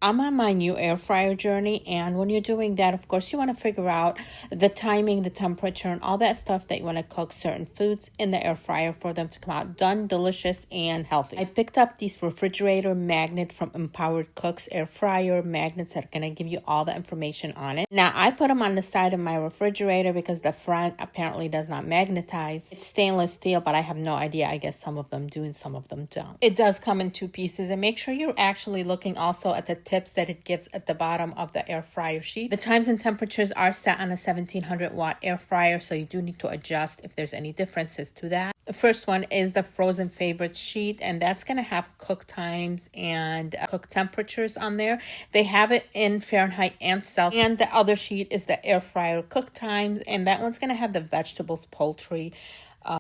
I'm on my new air fryer journey, and when you're doing that, of course, you want to figure out the timing, the temperature, and all that stuff that you want to cook certain foods in the air fryer for them to come out done, delicious, and healthy. I picked up these refrigerator magnet from Empowered Cooks air fryer magnets that are going to give you all the information on it. Now, I put them on the side of my refrigerator because the front apparently does not magnetize. It's stainless steel, but I have no idea. I guess some of them do and some of them don't. It does come in 2 pieces, and make sure you're actually looking also at the tips that it gives at the bottom of the air fryer sheet. The times and temperatures are set on a 1700 watt air fryer, so you do need to adjust if there's any differences to that. The first one is the frozen favorites sheet, and that's going to have cook times and cook temperatures on there. They have it in Fahrenheit and Celsius. And the other sheet is the air fryer cook times, and that one's going to have the vegetables, poultry,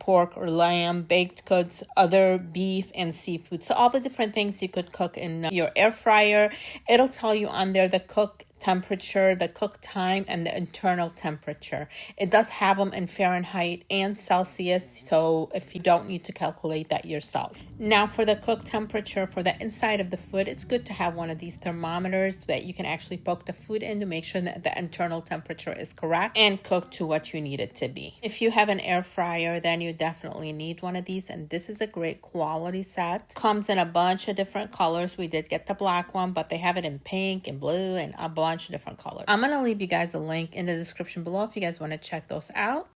pork or lamb, baked goods, other beef and seafood. So all the different things you could cook in your air fryer. It'll tell you on there the cook temperature, the cook time, and the internal temperature. It does have them in Fahrenheit and Celsius, so if you don't need to calculate that yourself. Now for the cook temperature for the inside of the food, it's good to have one of these thermometers that you can actually poke the food in to make sure that the internal temperature is correct and cooked to what you need it to be. If you have an air fryer, then you definitely need one of these, and this is a great quality set. Comes in a bunch of different colors. We did get the black one, but they have it in pink and blue and a bunch of different colors. I'm going to leave you guys a link in the description below if you guys want to check those out.